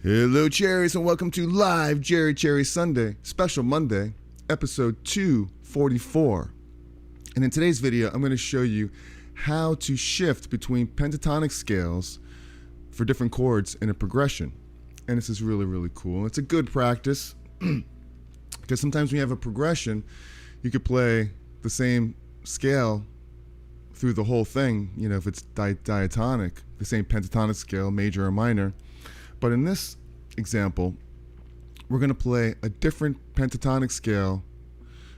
Hello, Cherries, and welcome to Live Cherry Sunday, Special Monday, episode 244. And in today's video, I'm going to show you how to shift between pentatonic scales for different chords in a progression. And this is really, really cool. It's a good practice because sometimes when you have a progression, you could play the same scale through the whole thing, you know, if it's diatonic, the same pentatonic scale, major or minor. But in this example, we're going to play a different pentatonic scale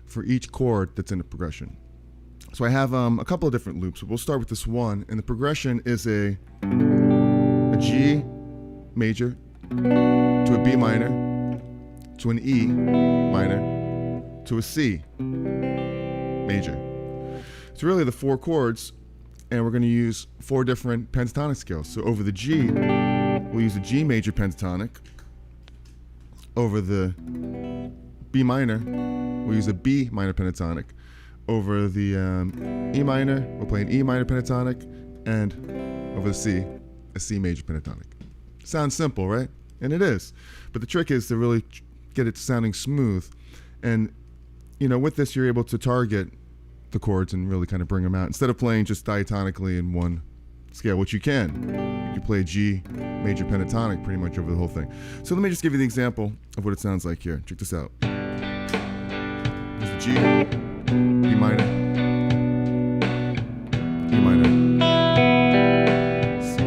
for each chord that's in the progression. So I have a couple of different loops. We'll start with this one, and the progression is a G major to a B minor to an E minor to a C major. It's really the four chords, and we're going to use four different pentatonic scales. So over the G, we'll use a G major pentatonic. Over the B minor, we'll use a B minor pentatonic. Over the E minor, we'll play an E minor pentatonic. And over the C, a C major pentatonic. Sounds simple, right? And it is. But the trick is to really get it sounding smooth. And, you know, with this, you're able to target the chords and really kind of bring them out. Instead of playing just diatonically in one scale, which you can. You play a G major pentatonic pretty much over the whole thing. So let me just give you the example of what it sounds like here. Check this out. Here's the G, B minor, E minor, C.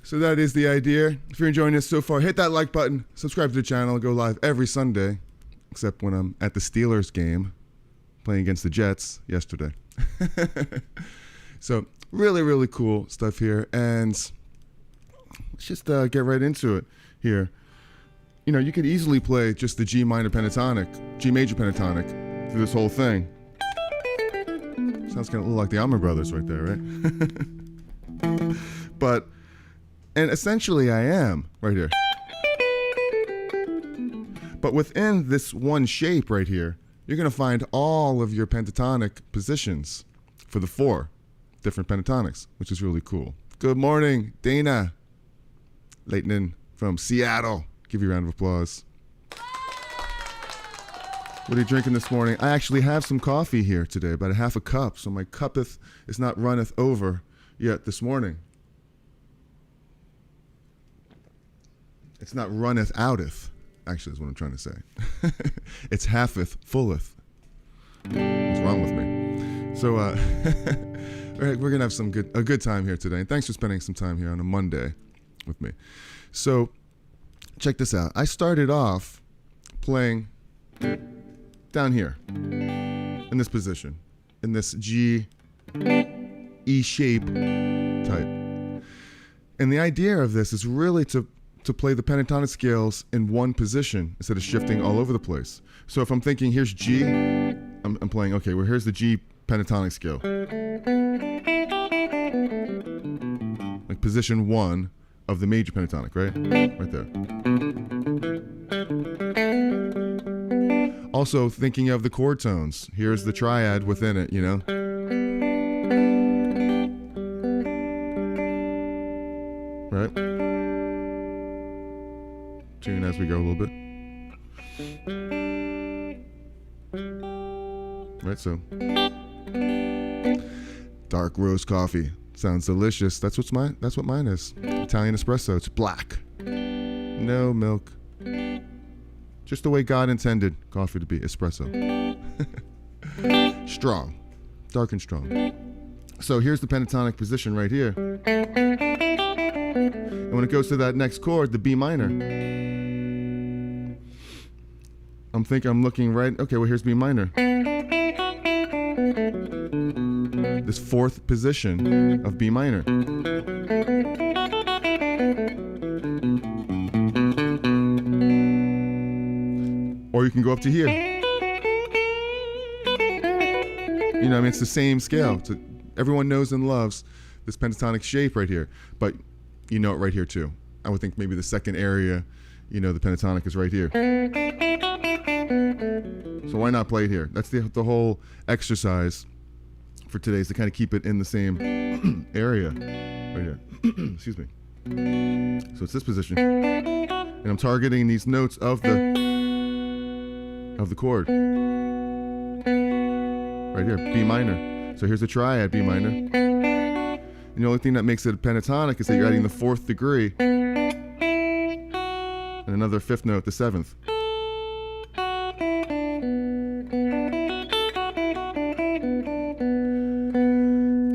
So that is the idea. If you're enjoying this so far, hit that like button, subscribe to the channel, go live every Sunday, except when I'm at the Steelers game, playing against the Jets yesterday. So really, really cool stuff here. And let's just get right into it here. You know, you could easily play just the G minor pentatonic, G major pentatonic through this whole thing. Sounds kind of like the Allman Brothers right there, right? And essentially I am right here. But within this one shape right here, you're going to find all of your pentatonic positions for the four different pentatonics, which is really cool. Good morning, Dana Leighton from Seattle. Give you a round of applause. What are you drinking this morning? I actually have some coffee here today, about a half a cup, so my cuppeth is not runneth over yet this morning. It's not runneth outeth. actually is what I'm trying to say. It's halfeth, fulleth. What's wrong with me? So we're gonna have a good time here today. And thanks for spending some time here on a Monday with me. So check this out. I started off playing down here in this position, in this G, E shape type. And the idea of this is really to play the pentatonic scales in one position instead of shifting all over the place. So if I'm thinking here's G, I'm playing, okay, well here's the G pentatonic scale. Like position 1 of the major pentatonic, right? Right there. Also thinking of the chord tones. Here's the triad within it, you know? Right? Tune as we go a little bit. Right, so dark roast coffee sounds delicious. That's what mine is. Italian espresso. It's black, no milk, just the way God intended coffee to be. Espresso. Strong, dark and strong. So here's the pentatonic position right here. And when it goes to that next chord, the B minor, I'm looking right, okay, well here's B minor. This fourth position of B minor. Or you can go up to here. You know, I mean, it's the same scale. Everyone knows and loves this pentatonic shape right here, but you know it right here too. I would think maybe the second area, you know, the pentatonic is right here. So why not play it here? That's the whole exercise for today, is to kind of keep it in the same area right here. Excuse me. So it's this position, and I'm targeting these notes of the chord right here, B minor. So here's a triad, B minor. And the only thing that makes it a pentatonic is that you're adding the 4th degree and another 5th note, the 7th.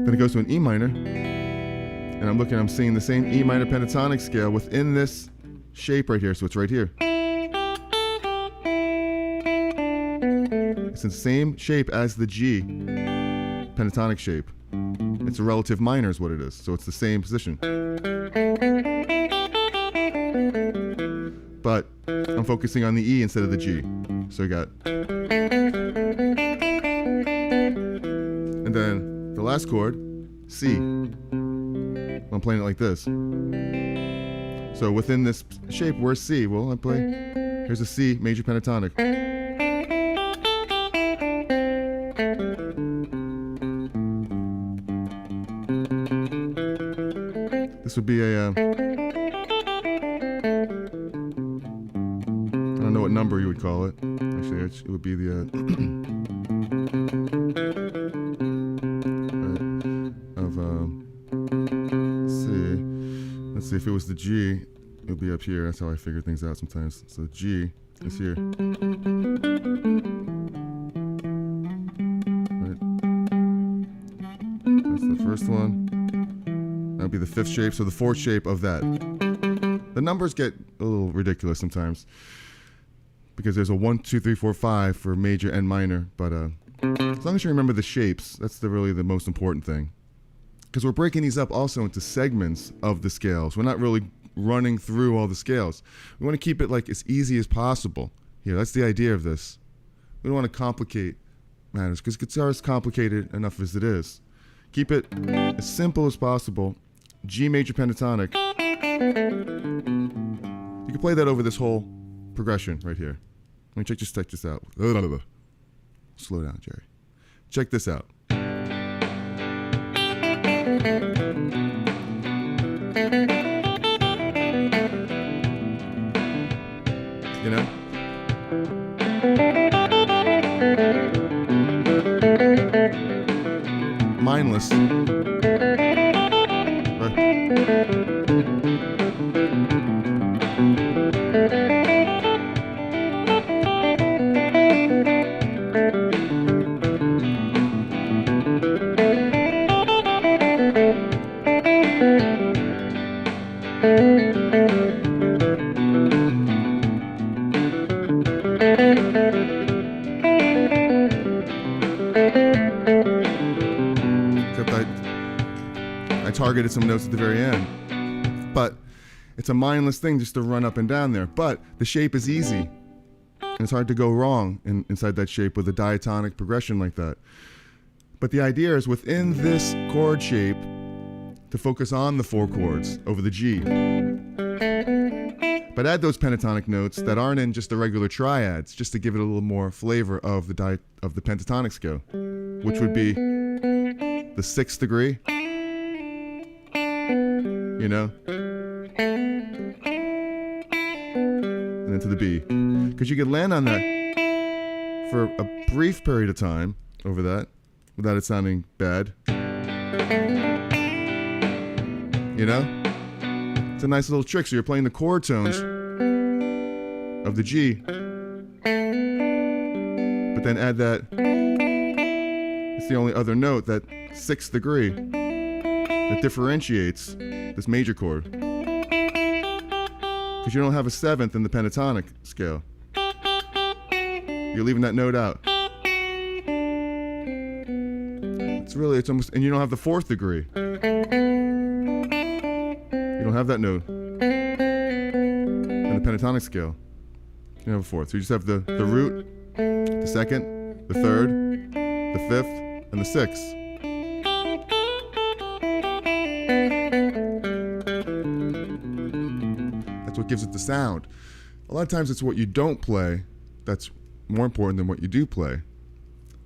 Then it goes to an E minor, and I'm seeing the same E minor pentatonic scale within this shape right here, so it's right here. It's in the same shape as the G pentatonic shape. It's a relative minor is what it is, so it's the same position. But I'm focusing on the E instead of the G. So I got, and then the last chord, C. I'm playing it like this. So within this shape, where's C? Well, I play, here's a C major pentatonic. This would be a, I don't know what number you would call it. Actually, it would be the, let's see, if it was the G, it would be up here. That's how I figure things out sometimes. So G is here. Right. That's the first one. That would be the 5th shape, so the 4th shape of that. The numbers get a little ridiculous sometimes because there's a 1, 2, 3, 4, 5 for major and minor, but as long as you remember the shapes, that's really the most important thing. Because we're breaking these up also into segments of the scales. We're not really running through all the scales. We want to keep it like as easy as possible. Here, that's the idea of this. We don't want to complicate matters because guitar is complicated enough as it is. Keep it as simple as possible. G major pentatonic. You can play that over this whole progression right here. Let me check this out. Slow down, Jerry. Check this out. You know? Mindless. Right. targeted some notes at the very end. But it's a mindless thing just to run up and down there. But the shape is easy. And it's hard to go wrong inside that shape with a diatonic progression like that. But the idea is within this chord shape to focus on the 4 chords over the G. But add those pentatonic notes that aren't in just the regular triads, just to give it a little more flavor of the pentatonic scale, which would be the 6th degree, you know, and then to the B. Because you could land on that for a brief period of time over that without it sounding bad. You know? It's a nice little trick. So you're playing the chord tones of the G, but then add that, it's the only other note, that 6th degree that differentiates this major chord. Because you don't have a 7th in the pentatonic scale. You're leaving that note out. It's almost, and you don't have the 4th degree. You don't have that note in the pentatonic scale. You don't have a 4th. So you just have the root, the 2nd, the 3rd, the 5th, and the 6th. That's what gives it the sound. A lot of times it's what you don't play that's more important than what you do play.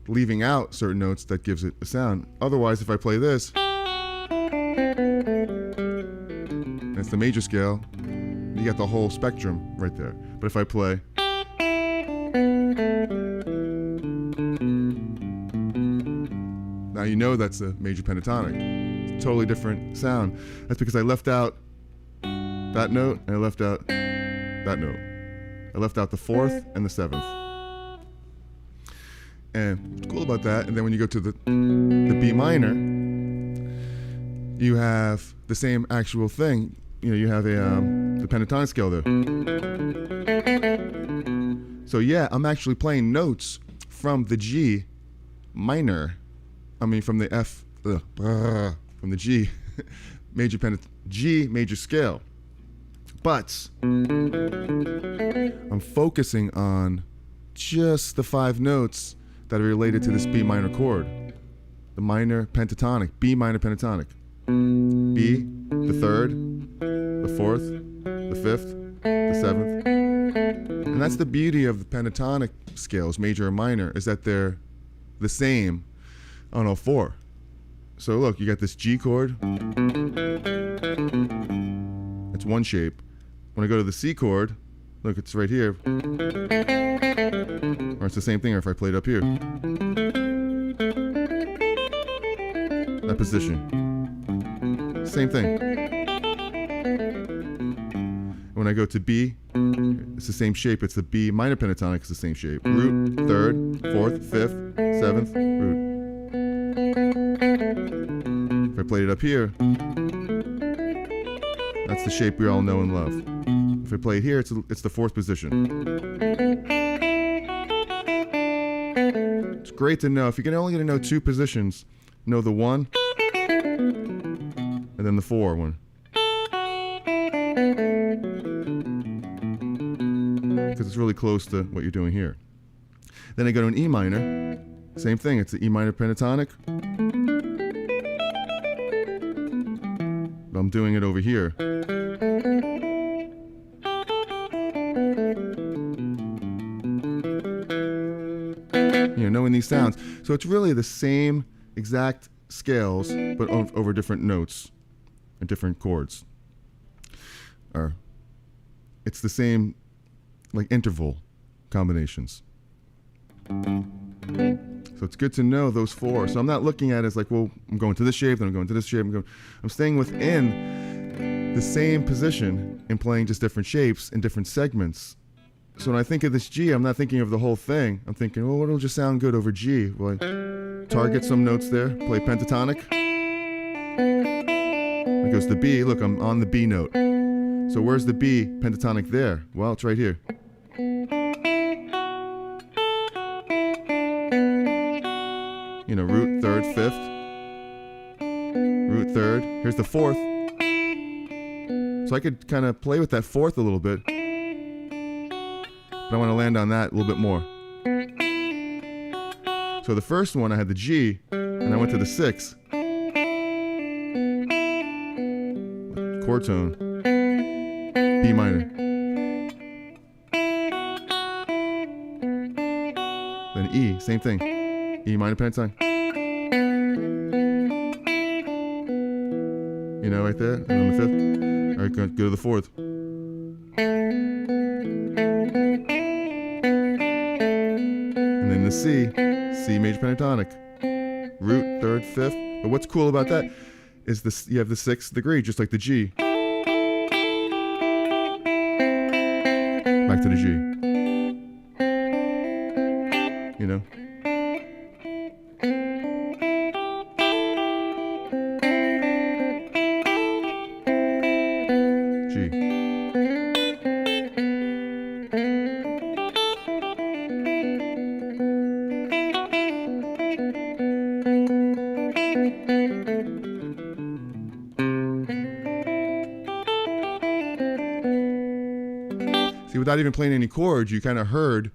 Leaving out certain notes that gives it a sound. Otherwise, if I play this, that's the major scale, you got the whole spectrum right there. But if I play, now you know that's a major pentatonic. It's a totally different sound. That's because I left out that note and I left out that note. I left out the 4th and the 7th. And what's cool about that, and then when you go to the B minor, you have the same actual thing. You know, you have the pentatonic scale there. So yeah, I'm actually playing notes from the G minor. I mean, from the F, from the G major G major scale. But I'm focusing on just the 5 notes that are related to this B minor chord. The minor pentatonic, B minor pentatonic. B, the 3rd, the 4th, the 5th, the 7th. And that's the beauty of the pentatonic scales, major and minor, is that they're the same on all 4. So look, you got this G chord. It's one shape. When I go to the C chord, look, it's right here. Or it's the same thing, or if I play it up here. That position. Same thing. When I go to B, it's the same shape. It's the B minor pentatonic. It's the same shape. Root, 3rd, 4th, 5th, 7th, root. If I played it up here, that's the shape we all know and love. If I play it here, it's the 4th position. It's great to know. If you're only going to know 2 positions, know the 1 and then the 4 one. Because it's really close to what you're doing here. Then I go to an E minor. Same thing. It's the E minor pentatonic. But I'm doing it over here. You know, knowing these sounds. So it's really the same exact scales, but over different notes and different chords. Or it's the same, like, interval combinations. So it's good to know those 4. So I'm not looking at it as like, well, I'm going to this shape, then I'm going to this shape. I'm staying within the same position and playing just different shapes in different segments. So when I think of this G, I'm not thinking of the whole thing. I'm thinking, well, what'll just sound good over G? Well, I target some notes there, play pentatonic. It goes to B. Look, I'm on the B note. So where's the B pentatonic there? Well, it's right here. You know, root, 3rd, 5th. Root, root third. Here's the fourth. So I could kind of play with that fourth a little bit. But I want to land on that a little bit more. So the first one, I had the G, and I went to the 6. Chord tone. B minor. Then E, same thing. E minor pentatonic. You know, right there, and then the 5th. All right, go to the 4th. And then the C major pentatonic. Root, 3rd, 5th. But what's cool about that is this, you have the 6th degree, just like the G. Back to the G. You know? G. See, without even playing any chords, you kind of heard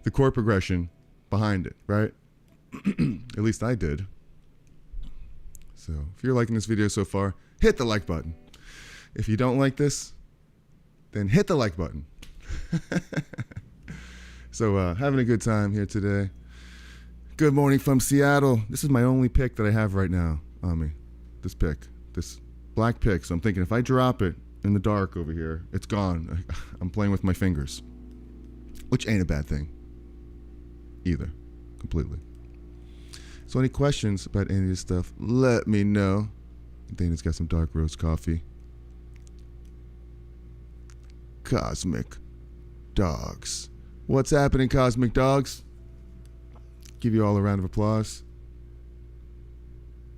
the chord progression behind it, right? At least I did. So if you're liking this video so far, hit the like button. If you don't like this, then hit the like button. So having a good time here today. Good morning from Seattle. This is my only pick that I have right now on me. This pick, this black pick. So I'm thinking if I drop it in the dark over here, it's gone. I'm playing with my fingers, which ain't a bad thing either, completely. So any questions about any of this stuff, let me know. Dana's got some dark roast coffee. Cosmic Dogs. What's happening, Cosmic Dogs? Give you all a round of applause.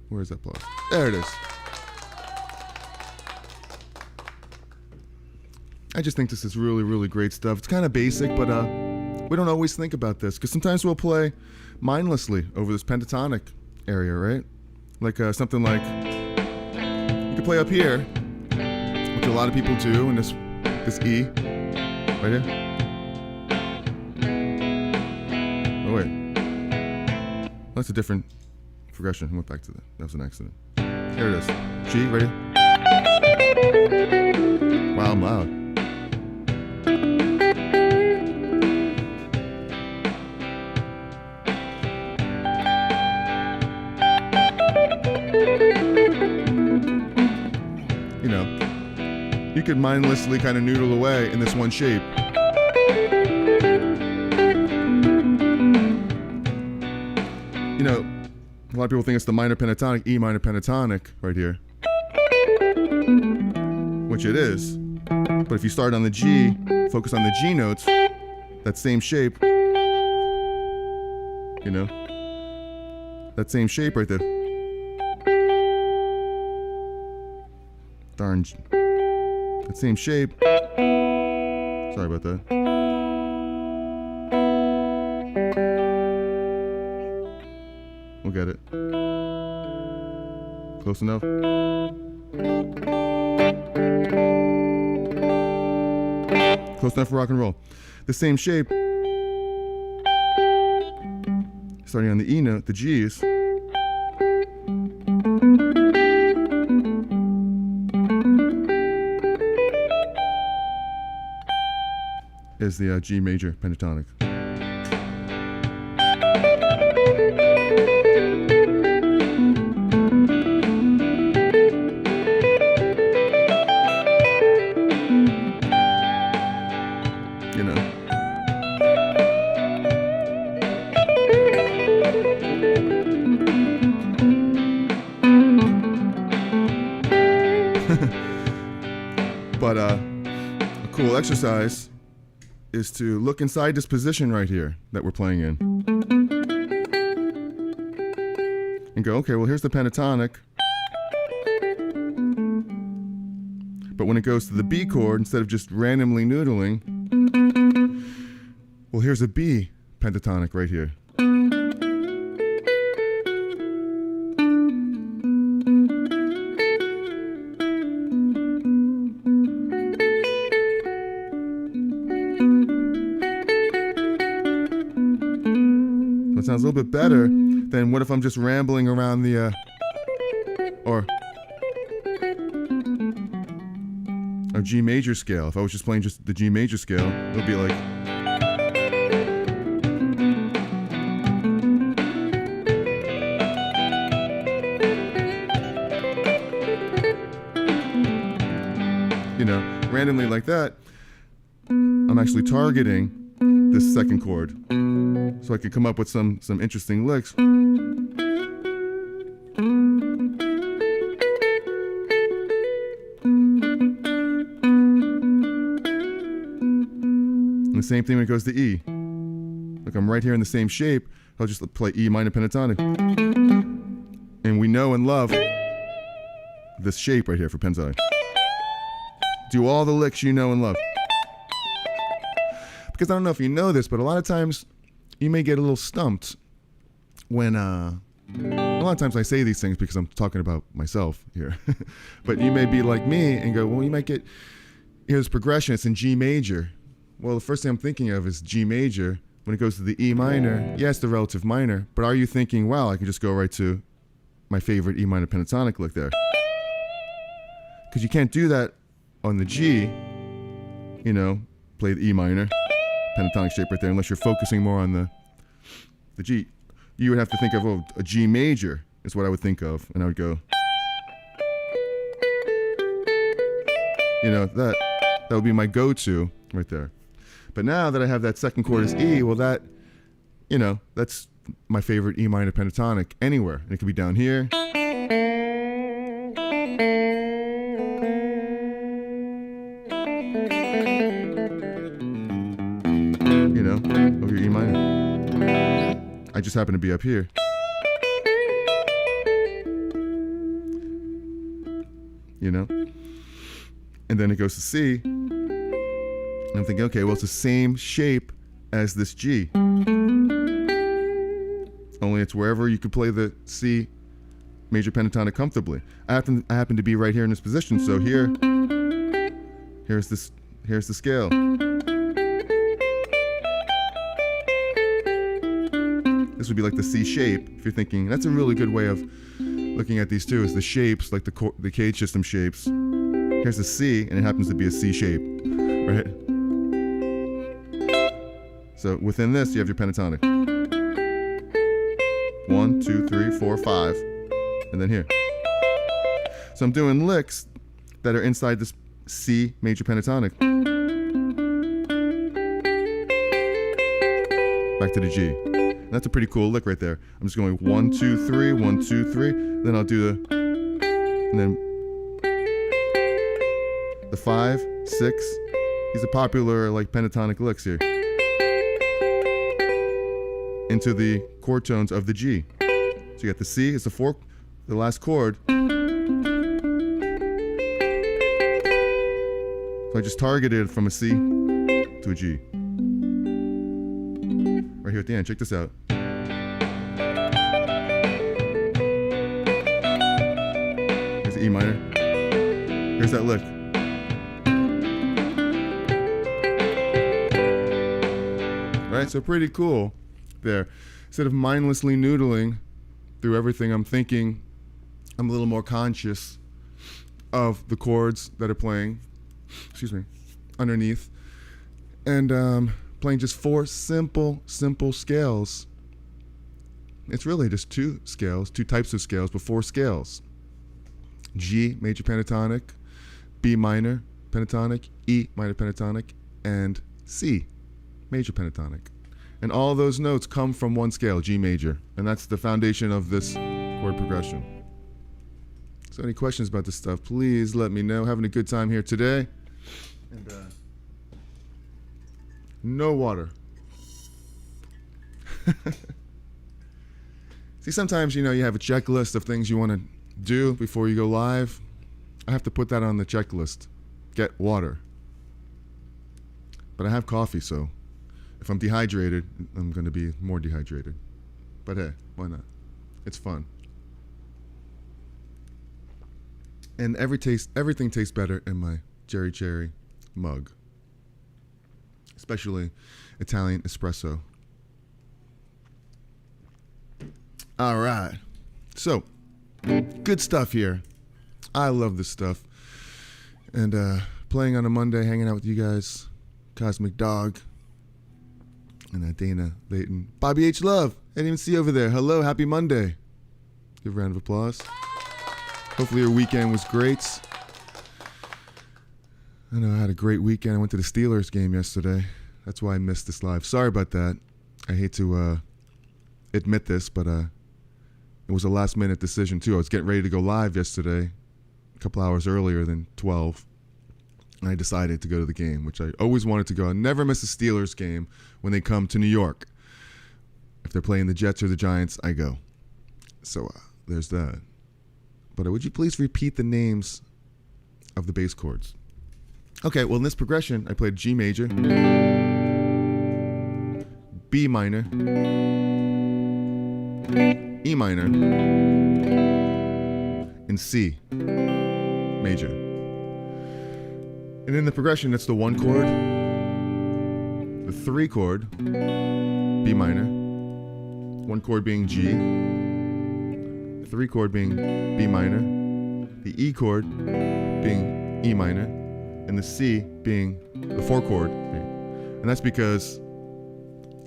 Where's that applause? There it is. I just think this is really, really great stuff. It's kind of basic, but we don't always think about this because sometimes we'll play mindlessly over this pentatonic area, right? Like something like you could play up here, which a lot of people do, and this E right here. Oh wait, that's a different progression. I went back to that. That was an accident. Here it is. G, ready? Wow, I'm loud. You know, you could mindlessly kind of noodle away in this one shape. You know, a lot of people think it's the minor pentatonic, E minor pentatonic right here, which it is. But if you start on the G, focus on the G notes, that same shape, you know, that same shape right there. Darn, that same shape. Sorry about that. We'll get it. Close enough. Close enough for rock and roll. The same shape. Starting on the E note, the G's. Is the G major pentatonic. You know. But a cool exercise is to look inside this position right here that we're playing in and go, okay, well, here's the pentatonic. But when it goes to the B chord, instead of just randomly noodling, well, here's a B pentatonic right here. That sounds a little bit better than what if I'm just rambling around the, or a G major scale. If I was just playing just the G major scale, it would be like, you know, randomly like that. I'm actually targeting this second chord, so I could come up with some interesting licks. And the same thing when it goes to E. Look, I'm right here in the same shape. I'll just play E minor pentatonic. And we know and love this shape right here for pentatonic. Do all the licks you know and love. Because I don't know if you know this, but a lot of times you may get a little stumped when, a lot of times I say these things because I'm talking about myself here. But you may be like me and go, well, you might get, here's progression, it's in G major. Well, the first thing I'm thinking of is G major. When it goes to the E minor, yes, the relative minor, but are you thinking, wow, I can just go right to my favorite E minor pentatonic lick there? Because you can't do that on the G, you know, play the E minor pentatonic shape right there, unless you're focusing more on the G. You would have to think of, oh, a G major is what I would think of, and I would go, you know, that would be my go-to right there. But now that I have that second chord as E, well, that, you know, that's my favorite E minor pentatonic anywhere, and it could be down here. You know, over your E minor. I just happen to be up here. You know? And then it goes to C. And I'm thinking, okay, well, it's the same shape as this G. Only it's wherever you could play the C major pentatonic comfortably. I happen to be right here in this position, so here's the scale. This would be like the C shape, if you're thinking. That's a really good way of looking at these two, is the shapes, like the cage system shapes. Here's the C, and it happens to be a C shape, right? So within this, you have your pentatonic. 1, 2, 3, 4, 5, and then here. So I'm doing licks that are inside this C major pentatonic. Back to the G. And that's a pretty cool lick right there. I'm just going 1, 2, 3, 1, 2, 3. Then I'll do and then the 5, 6. These are popular like pentatonic licks here. Into the chord tones of the G. So you got the C, it's the last chord. So I just targeted from a C to a G. Right here at the end, check this out. Here's the E minor. Here's that lick. Right, so pretty cool there. Instead of mindlessly noodling through everything I'm thinking, I'm a little more conscious of the chords that are playing, underneath, and playing just 4 simple scales. It's really just 2 types of scales, but 4 scales. G major pentatonic, B minor pentatonic, E minor pentatonic, and C major pentatonic. And all those notes come from one scale, G major. And that's the foundation of this chord progression. So any questions about this stuff, please let me know. Having a good time here today. And no water. See, sometimes, you know, you have a checklist of things you want to do before you go live. I have to put that on the checklist. Get water. But I have coffee, so if I'm dehydrated, I'm going to be more dehydrated. But hey, why not? It's fun. And everything tastes better in my Cherry mug. Especially Italian espresso. All right. So, good stuff here. I love this stuff. And playing on a Monday, hanging out with you guys, Cosmic Dog, and Dana Layton. Bobby H. Love, I didn't even see you over there. Hello, happy Monday. Give a round of applause. Hopefully your weekend was great. I know I had a great weekend. I went to the Steelers game yesterday. That's why I missed this live. Sorry about that. I hate to admit this, but it was a last-minute decision, too. I was getting ready to go live yesterday, a couple hours earlier than 12, and I decided to go to the game, which I always wanted to go. I never miss a Steelers game when they come to New York. If they're playing the Jets or the Giants, I go. So there's that. But would you please repeat the names of the bass chords? Okay, well, in this progression, I played G major, B minor, E minor, and C major. And in the progression, it's the 1 chord, the 3 chord, B minor, 1 chord being G, 3 chord being B minor, the E chord being E minor, and the C being the 4 chord. And that's because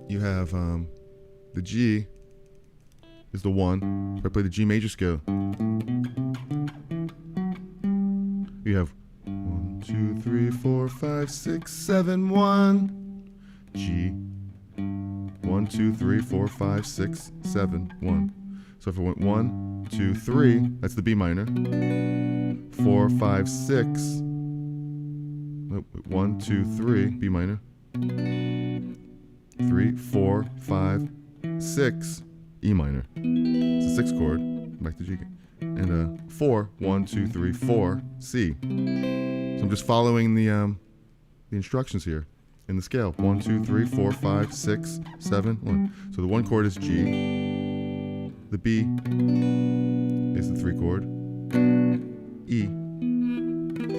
you have the G is the 1. If I play the G major scale, you have 1, 2, 3, 4, 5, 6, 7, 1. G. 1, 2, 3, 4, 5, 6, 7, 1. So if I went 1, 2, 3, that's the B minor. 4, 5, 6. 1, 2, 3, B minor. 3, 4, 5, 6, E minor. It's a 6 chord. Back to G. And 4, 1, 2, 3, 4, C. So I'm just following the instructions here in the scale. 1, 2, 3, 4, 5, 6, 7, 1. So the 1 chord is G. The B is the 3 chord. E,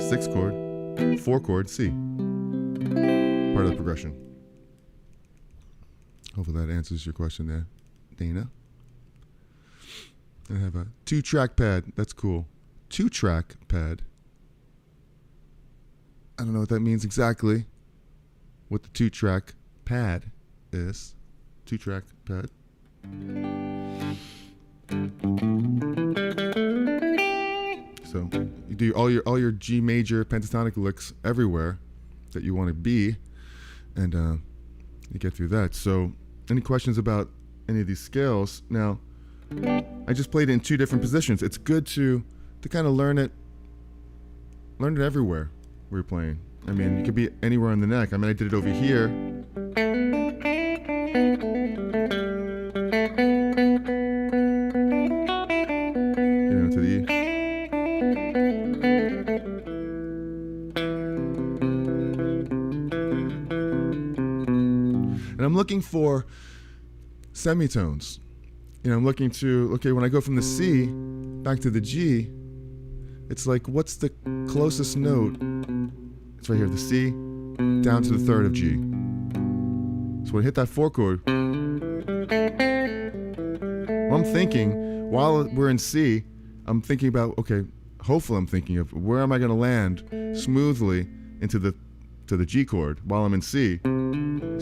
6 chord. 4 chord, C. Part of the progression. Hopefully that answers your question there, Dana. I have a 2-track pad. That's cool. 2-track pad. I don't know what that means exactly. What the 2-track pad is. 2-track pad. So you do all your G major pentatonic licks everywhere that you want to be, and you get through that. So any questions about any of these scales? Now, I just played it in 2 different positions. It's good to kind of learn it everywhere where you're playing. I mean, you could be anywhere on the neck. I mean, I did it over here. You know, to the E. And I'm looking for semitones. You know, I'm looking to, okay, when I go from the C back to the G, it's like, what's the closest note? It's right here, the C down to the 3rd of G. So when I hit that 4 chord, well, I'm thinking, while we're in C, I'm thinking about, okay, hopefully I'm thinking of where am I going to land smoothly into the G chord while I'm in C.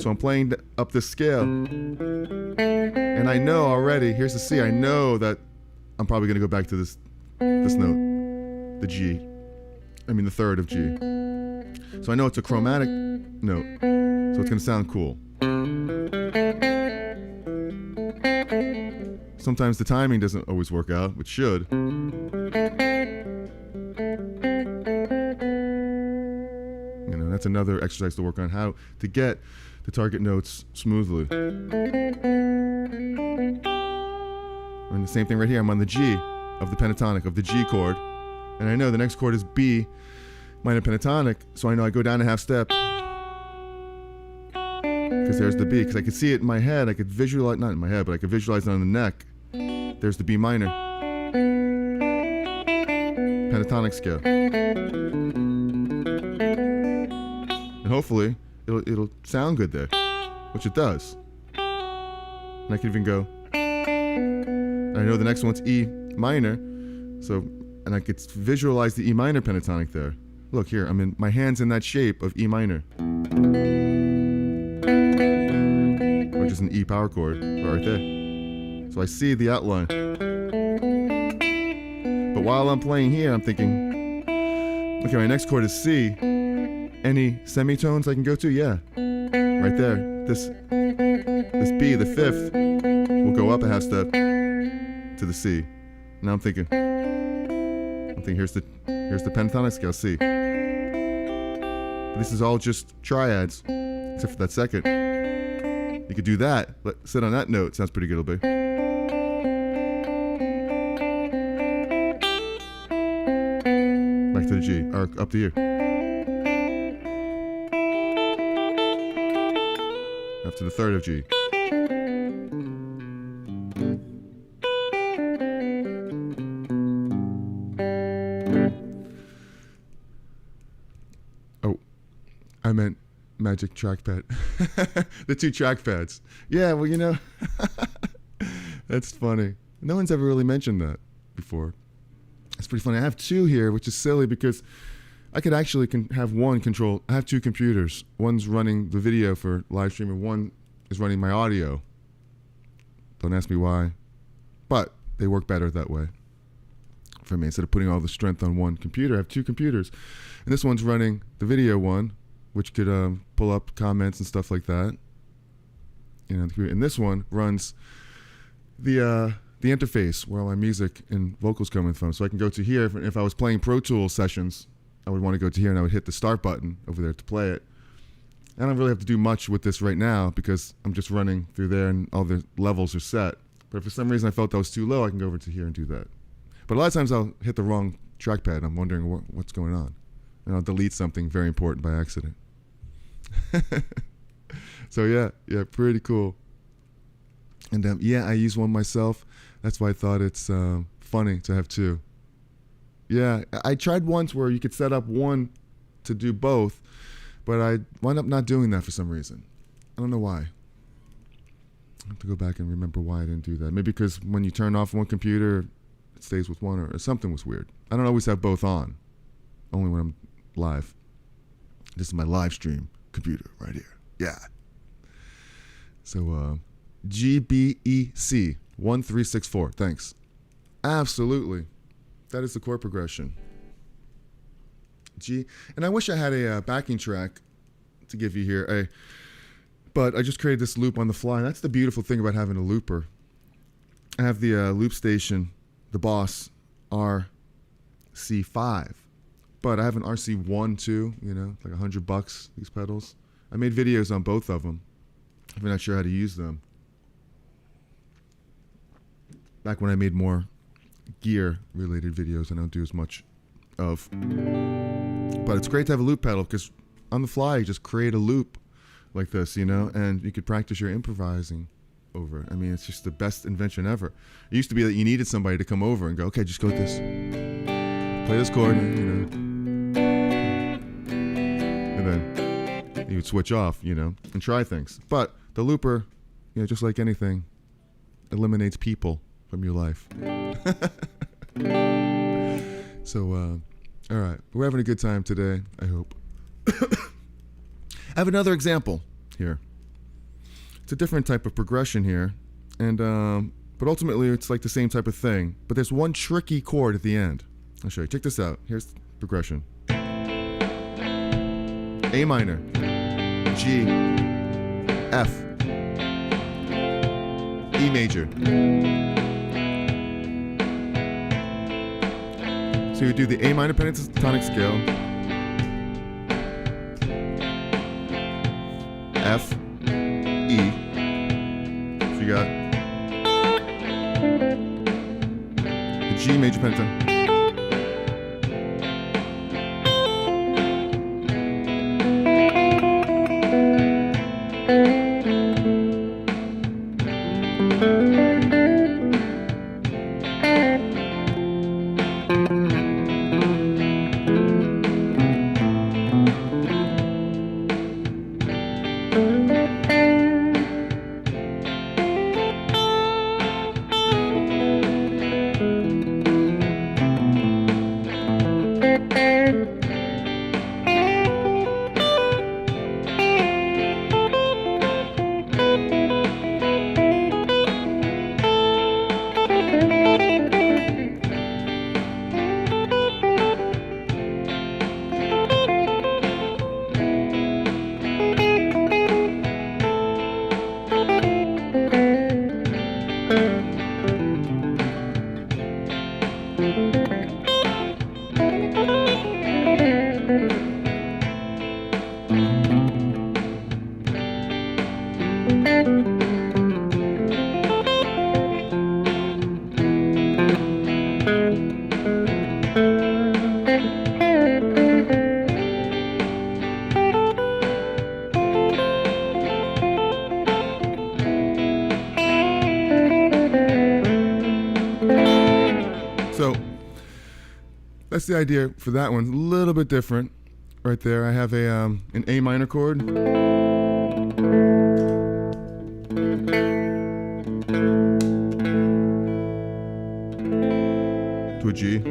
So I'm playing up this scale, and I know already, here's the C, I know that I'm probably going to go back to this note, the G. I mean the 3rd of G. So I know it's a chromatic note, so it's going to sound cool. Sometimes the timing doesn't always work out, which should. You know, that's another exercise to work on, how to get the target notes smoothly. And the same thing right here, I'm on the G of the pentatonic, of the G chord, and I know the next chord is B minor pentatonic, so I know I go down a half step, because there's the B, because I could see it in my head, I could visualize, not in my head, but I could visualize it on the neck. There's the B minor pentatonic scale. And hopefully it'll sound good there, which it does. And I can even go I know the next one's E minor, so, and I could visualize the E minor pentatonic there. Look here, my hand's in that shape of E minor, which is an E power chord right there. So I see the outline. But while I'm playing here, I'm thinking, okay, my next chord is C. Any semitones I can go to? Yeah, right there. This B, the fifth, will go up a half step to the C. Now I'm thinking here's the pentatonic scale, C. This is all just triads, except for that second. You could do that. Sit on that note. Sounds pretty good, it'll be. Back to the G, or up to you. Up to the third of G. Oh, I meant magic trackpad. The two trackpads. Yeah, well, that's funny. No one's ever really mentioned that before. It's pretty funny. I have two here, which is silly because I could actually have one control. I have two computers. One's running the video for live stream, and one is running my audio. Don't ask me why, but they work better that way for me. Instead of putting all the strength on one computer, I have two computers, and this one's running the video one, which could pull up comments and stuff like that. And this one runs the interface where all my music and vocals coming from. So I can go to here. If I was playing Pro Tools sessions, I would want to go to here and I would hit the start button over there to play it. I don't really have to do much with this right now because I'm just running through there and all the levels are set. But if for some reason I felt that was too low, I can go over to here and do that. But a lot of times I'll hit the wrong trackpad. I'm wondering what's going on. And I'll delete something very important by accident. So yeah, pretty cool. And yeah, I use one myself. That's why I thought it's funny to have two. Yeah, I tried once where you could set up one to do both, but I wound up not doing that for some reason. I don't know why. I have to go back and remember why I didn't do that. Maybe because when you turn off one computer, it stays with one, or something was weird. I don't always have both on, only when I'm live. This is my live stream computer right here. Yeah. So GBEC 1364. Thanks. Absolutely. That is the chord progression. G. And I wish I had a backing track to give you here. But I just created this loop on the fly. And that's the beautiful thing about having a looper. I have the loop station, the Boss RC5. But I have an RC1 too, like $100, these pedals. I made videos on both of them. I'm not sure how to use them. Back when I made more gear-related videos, I don't do as much of. But it's great to have a loop pedal because on the fly, you just create a loop like this, and you could practice your improvising over it. I mean, it's just the best invention ever. It used to be that you needed somebody to come over and go, okay, just go with this. Play this chord, and then you would switch off, and try things. But the looper, just like anything, eliminates people from your life. So, all right. We're having a good time today, I hope. I have another example here. It's a different type of progression here, and but ultimately it's like the same type of thing. But there's one tricky chord at the end. I'll show you. Check this out. Here's the progression. A minor, G, F, E major. So you do the A minor pentatonic scale, F, E. So you got the G major pentatonic. So that's the idea for that one. A little bit different. Right there, I have a an A minor chord. To a G. To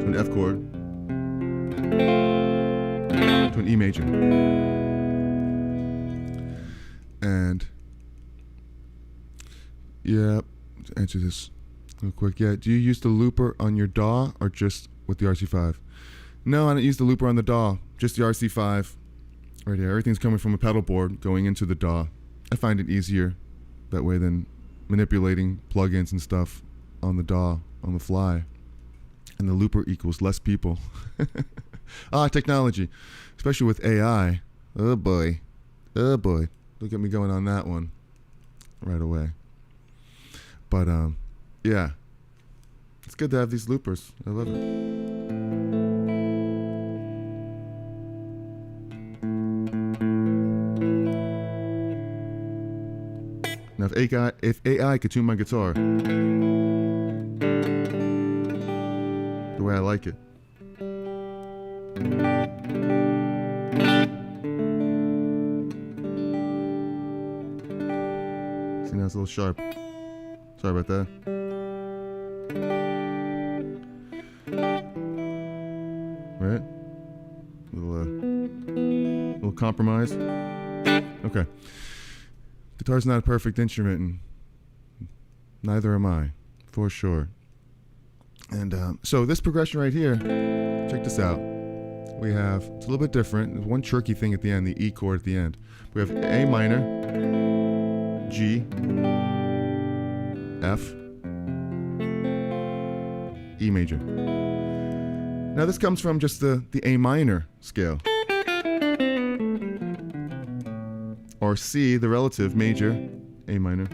an F chord. To an E major. And yeah, to answer this real quick. Yeah, do you use the looper on your DAW or just with the RC5? No, I don't use the looper on the DAW, just the RC5. Right here, everything's coming from a pedal board going into the DAW. I find it easier that way than manipulating plugins and stuff on the DAW on the fly. And the looper equals less people. Technology, especially with AI. Oh boy, look at me going on that one right away. But yeah, it's good to have these loopers. I love it. Now, if AI could tune my guitar the way I like it, see, now it's a little sharp. Sorry about that. Right? Little compromise. Okay. Guitar's not a perfect instrument, and neither am I, for sure. And so this progression right here, check this out. We have, it's a little bit different. There's one tricky thing at the end, the E chord at the end. We have A minor, G, F, E major. Now this comes from just the A minor scale. Or C, the relative major, A minor,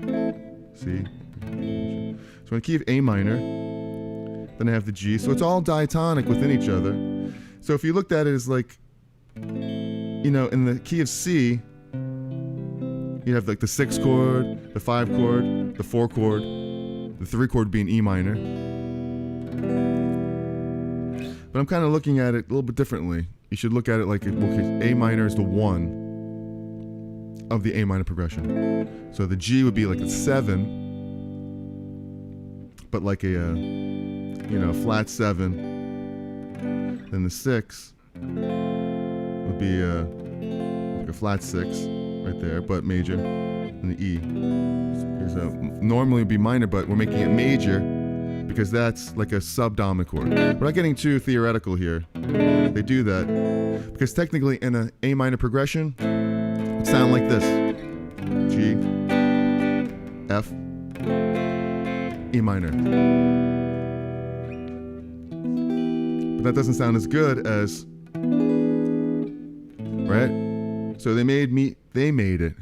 C. So in the key of A minor, then I have the G. So it's all diatonic within each other. So if you looked at it as like, you know, in the key of C, you have like the 6 chord, the 5 chord, the 4 chord, the 3 chord being E minor. But I'm kind of looking at it a little bit differently. You should look at it like, A minor is the 1 of the A minor progression. So the G would be like a 7, but like a, you know, flat 7. Then the 6 would be like a flat 6 right there, but major. And the E. So normally it would be minor, but we're making it major because that's like a subdominant chord. We're not getting too theoretical here. They do that because technically in an A minor progression, it sound like this: G, F, E minor. But that doesn't sound as good as, right? So they made it.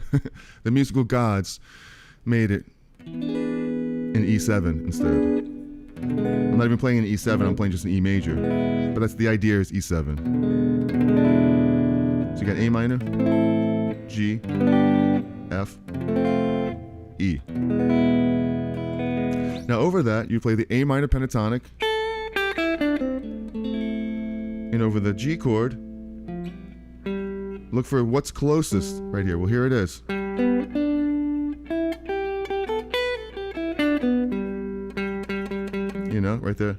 The musical gods made it in E7 instead. I'm not even playing an E7, I'm playing just an E major. But that's the idea, is E7. So you got A minor, G, F, E. Now over that, you play the A minor pentatonic, and over the G chord, look for what's closest right here. Well, here it is. You know, right there.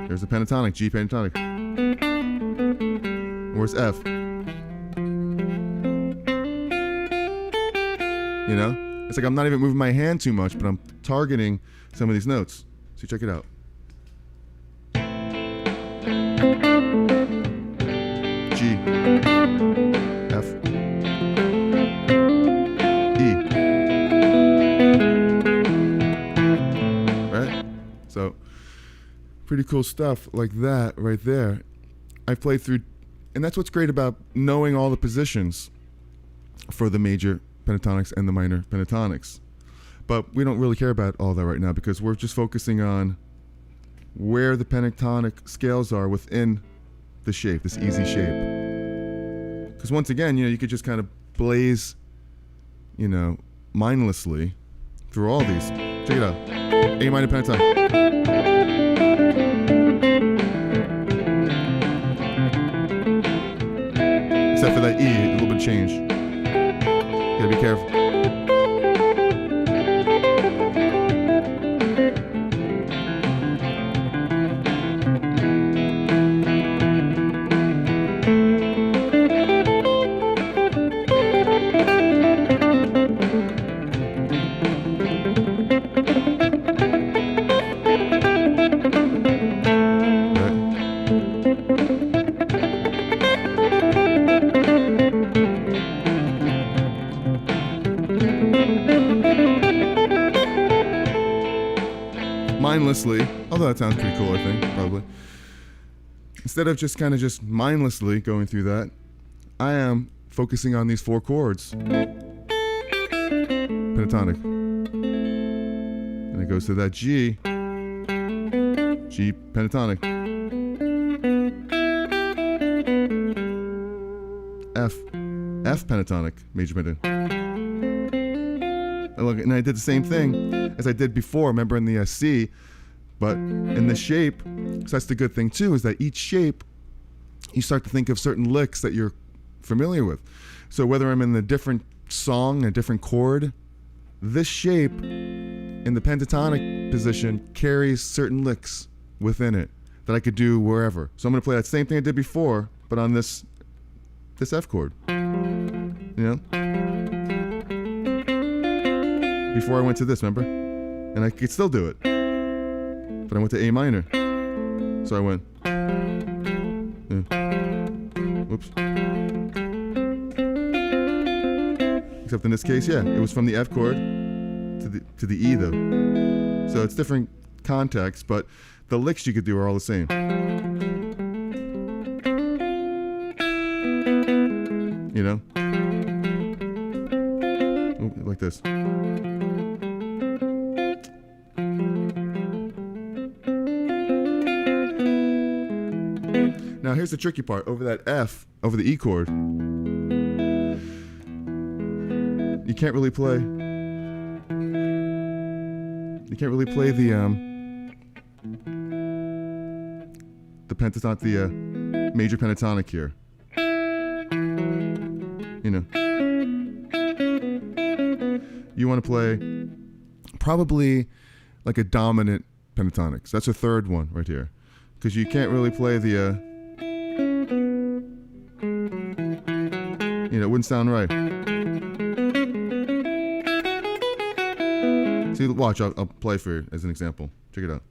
There's the pentatonic, G pentatonic. Where's F? You know? It's like I'm not even moving my hand too much, but I'm targeting some of these notes. So check it out. G, F, E. Right? So, pretty cool stuff like that right there. I played through And that's what's great about knowing all the positions for the major pentatonics and the minor pentatonics. But we don't really care about all that right now because we're just focusing on where the pentatonic scales are within the shape, this easy shape. Because once again, you could just kind of blaze, mindlessly through all these. Check it out. A minor pentatonic. Except for that E, a little bit of change. You gotta be careful. Mindlessly, although that sounds pretty cool, I think, probably. Instead of just mindlessly going through that, I am focusing on these 4 chords. Pentatonic. And it goes to that G. G pentatonic. F. F pentatonic, major pentatonic. And I did the same thing as I did before, remember, in the C, but in the shape. So that's the good thing too, is that each shape, you start to think of certain licks that you're familiar with. So whether I'm in a different song, a different chord, this shape in the pentatonic position carries certain licks within it that I could do wherever. So I'm going to play that same thing I did before, but on this F chord. Before I went to this, remember? And I could still do it. But I went to A minor. So I went. Whoops. Except in this case, it was from the F chord to the E though. So it's different contexts, but the licks you could do are all the same. Like this. Now here's the tricky part. Over that F, over the E chord, you can't really play the pentatonic, the major pentatonic here. You want to play probably like a dominant pentatonic. So that's a third one right here. Because you can't really play the, it wouldn't sound right. See, watch, I'll play for you as an example. Check it out.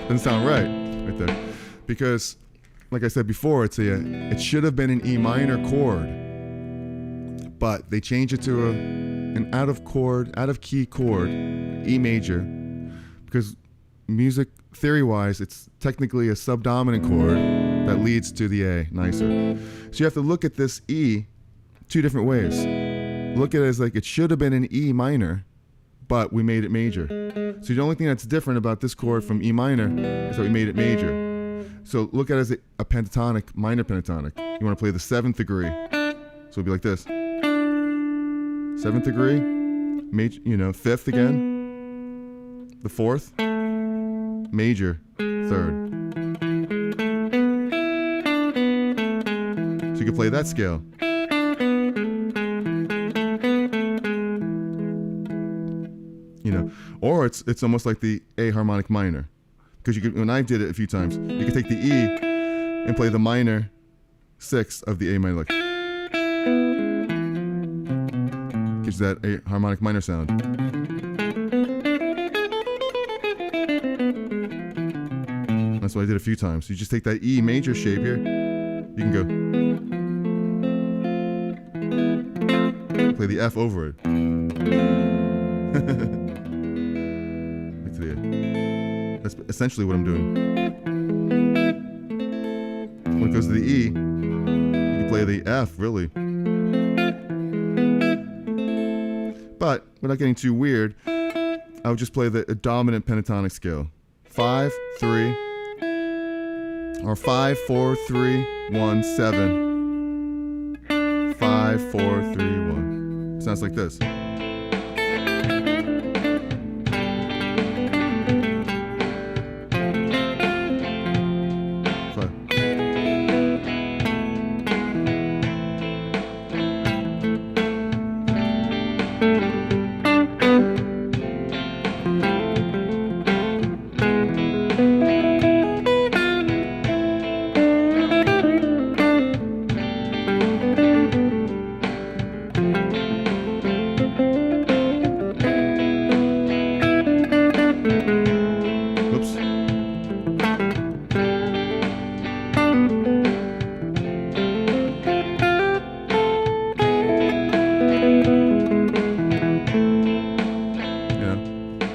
Doesn't sound right there. Because, like I said before, it should have been an E minor chord. But they changed it to an out of key chord, E major. Because music theory-wise, it's technically a subdominant chord that leads to the A, nicer. So you have to look at this E 2 different ways. Look at it as like it should have been an E minor, but we made it major. So the only thing that's different about this chord from E minor is that we made it major. So look at it as a pentatonic, minor pentatonic. You want to play the 7th degree. So it'll be like this. 7th degree, major, 5th again, the 4th, major, 3rd. So you can play that scale. Or it's almost like the A harmonic minor, because when I did it a few times, you could take the E and play the minor 6th of the A minor, like gives that A harmonic minor sound. That's what I did a few times. You just take that E major shape here, you can go. play the F over it. Back to the A. That's essentially what I'm doing. When it goes to the E, you can play the F, really. But without getting too weird, I would just play the dominant pentatonic scale. 5, 3, or 5, 4, 3, 1, 7. 5, 4, 3, 1. Sounds like this.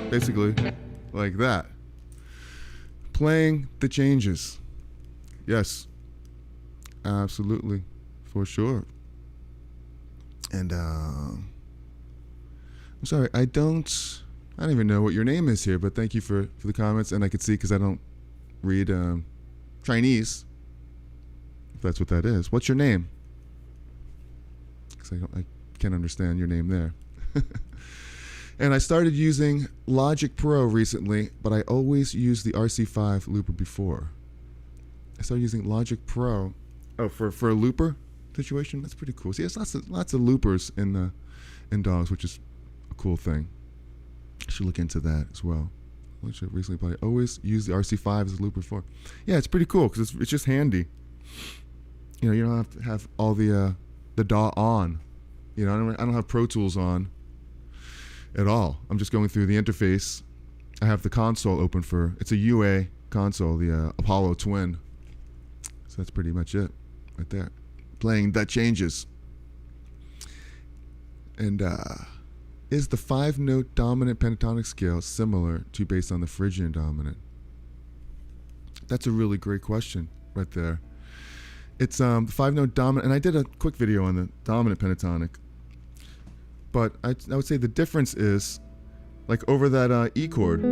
Basically, like that. Playing the changes. Yes. Absolutely. For sure. And, I'm sorry, I don't even know what your name is here, but thank you for the comments. And I could see, because I don't read Chinese, if that's what that is. What's your name? Because I can't understand your name there. And I started using Logic Pro recently, but I always used the RC5 looper before. I started using Logic Pro, for a looper situation. That's pretty cool. See, there's lots of loopers in DAWs, which is a cool thing. I should look into that as well. Which I recently played. I always use the RC5 as a looper for. Yeah, it's pretty cool because it's just handy. You know, you don't have to have all the DAW on. You know, I don't have Pro Tools on at all. I'm just going through the interface. I have the console open it's a UA console, the Apollo Twin. So that's pretty much it right there. Playing the changes. And is the 5-note dominant pentatonic scale similar to based on the Phrygian dominant? That's a really great question right there. It's the 5-note dominant, and I did a quick video on the dominant pentatonic. But I would say the difference is, like over that E chord.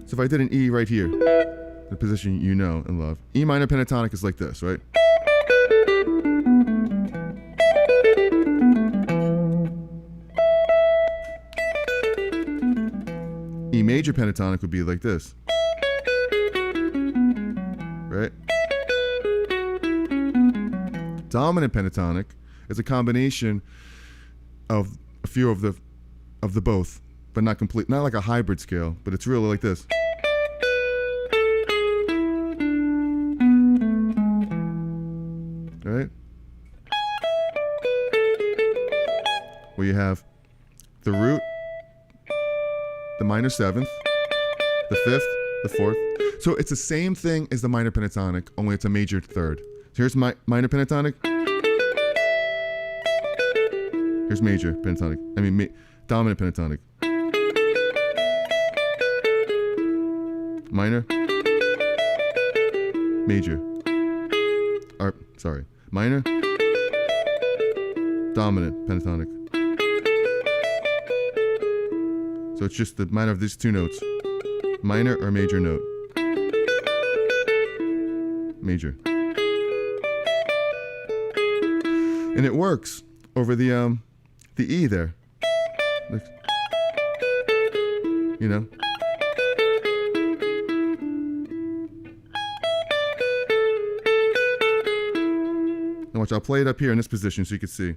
So if I did an E right here, the position you know and love. E minor pentatonic is like this, right? E major pentatonic would be like this. Right? Dominant pentatonic is a combination of a few of the both, but not complete, not like a hybrid scale, but it's really like this. Right? Where you have the root, the minor 7th, the 5th, the 4th. So it's the same thing as the minor pentatonic, only it's a major 3rd. So here's my minor pentatonic. Here's major pentatonic. Dominant pentatonic. Minor. Major. Minor. Dominant pentatonic. So it's just the minor of these two notes. Minor or major note. Major. And it works over the E there. Look. You know? Now watch, I'll play it up here in this position so you can see.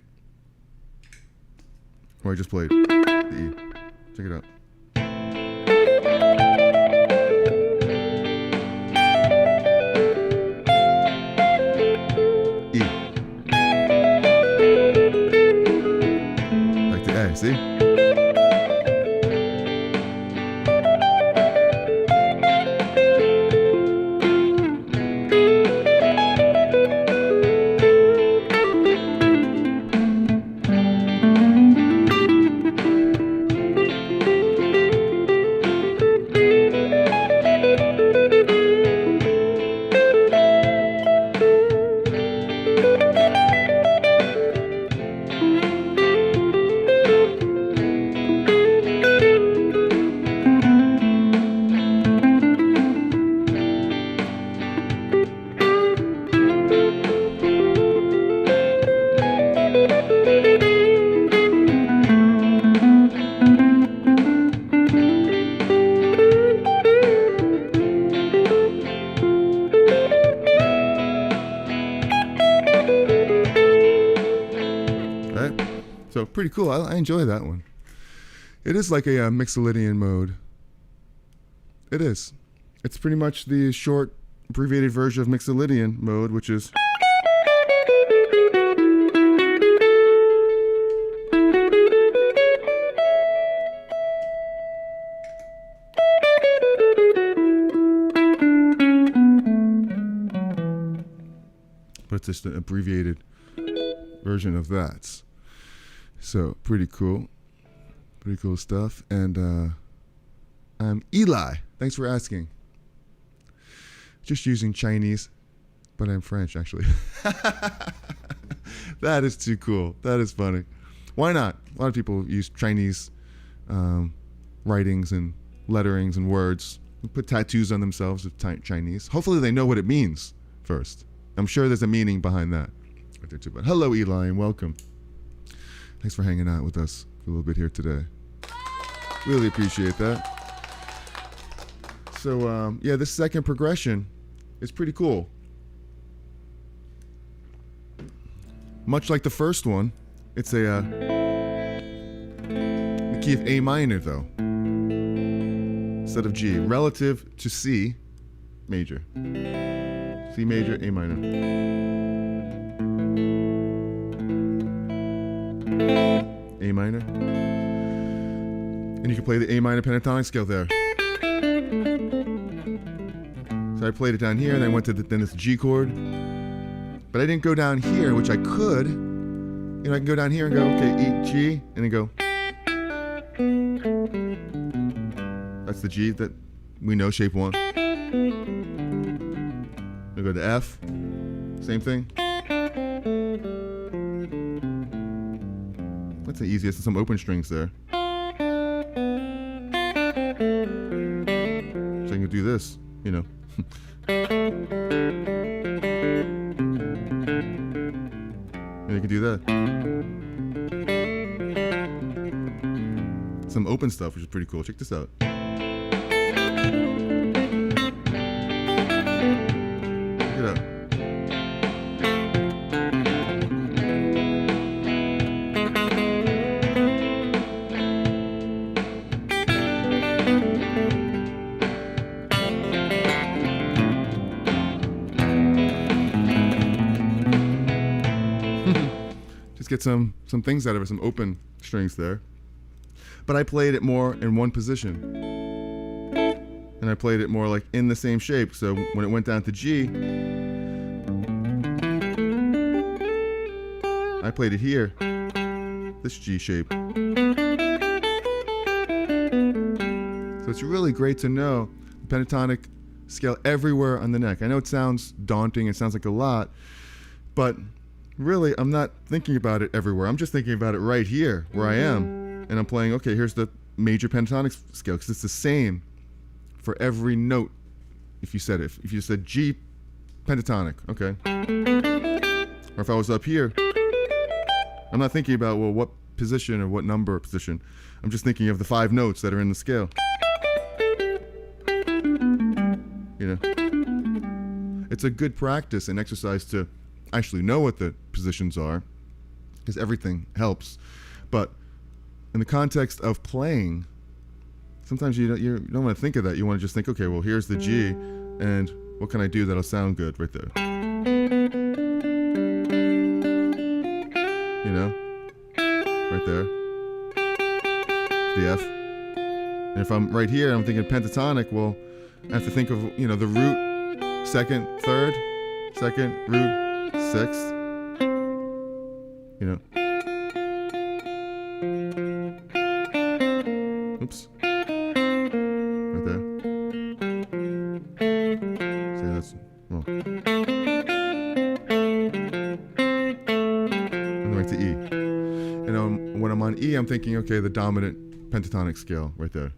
Where I just played the E. Check it out. See? So pretty cool. I enjoy that one. It is like a Mixolydian mode. It is. It's pretty much the short, abbreviated version of Mixolydian mode, which is. But it's just an abbreviated version of that. So pretty cool. Pretty cool stuff. And I'm Eli. Thanks for asking. Just using Chinese, but I'm French, actually. That is too cool. That is funny. Why not? A lot of people use Chinese writings and letterings and words. Put tattoos on themselves with Chinese. Hopefully they know what it means first. I'm sure there's a meaning behind that. Right there too. But hello, Eli, and welcome. Thanks for hanging out with us for a little bit here today. Really appreciate that. So, yeah, this second progression is pretty cool. Much like the first one, it's the key of A minor, though, instead of G, relative to C major. C major, A minor. A minor. And you can play the A minor pentatonic scale there. So I played it down here, and then I went to then this G chord. But I didn't go down here, which I could. You know, I can go down here and go, okay, E, G, and then go. That's the G that we know, shape 1. I go to F, same thing. That's the easiest, some open strings there. So I can do this, you know. And you can do that. Some open stuff, which is pretty cool. Check this out. Check it out. Get some things out of it, some open strings there. But I played it more in one position. And I played it more like in the same shape. So when it went down to G, I played it here, this G shape. So it's really great to know the pentatonic scale everywhere on the neck. I know it sounds daunting, it sounds like a lot, but really, I'm not thinking about it everywhere. I'm just thinking about it right here, where I am. And I'm playing, okay, here's the major pentatonic scale, because it's the same for every note. If you said it, if you said G pentatonic, okay. Or if I was up here, I'm not thinking about, well, what position or what number position. I'm just thinking of the 5 notes that are in the scale. You know, it's a good practice and exercise to actually know what the positions are, because everything helps. But in the context of playing, sometimes you don't want to think of that. You want to just think, okay, well, here's the G, and what can I do that'll sound good right there? You know, right there, the F. And if I'm right here, I'm thinking pentatonic. Well, I have to think of, you know, the root, second, third, second, root, sixth, you know. Oops. Right there. See, that's wrong. And right to E. And when I'm on E, I'm thinking, okay, the dominant pentatonic scale right there.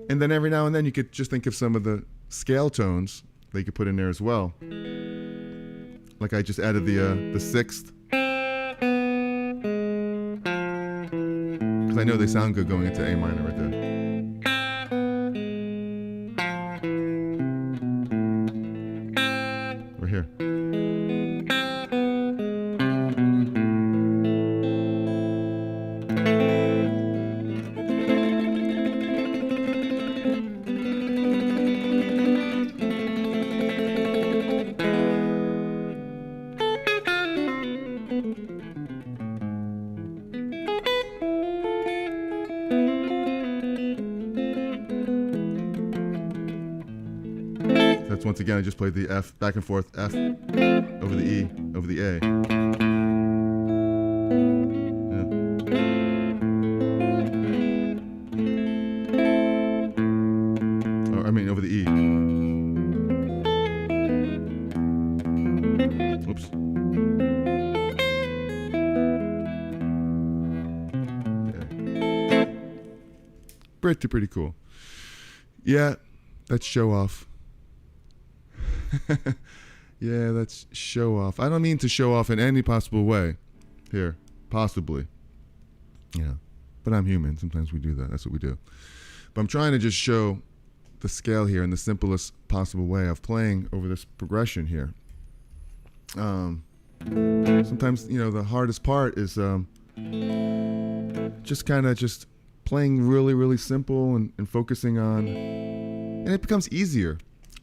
And then every now and then you could just think of some of the scale tones that you could put in there as well. Like I just added the sixth, because I know they sound good going into A minor right there. right here. That's once again, I just played the F back and forth, F over the E over the A. Yeah. Or, I mean, over the E. Oops. Yeah. Pretty cool. Yeah, that's show off. Yeah, that's show off. I don't mean to show off in any possible way. Here, possibly. Yeah, but I'm human. Sometimes we do that. That's what we do. But I'm trying to just show the scale here in the simplest possible way of playing over this progression here. Sometimes, you know, the hardest part is just kind of just playing really simple and focusing on, and it becomes easier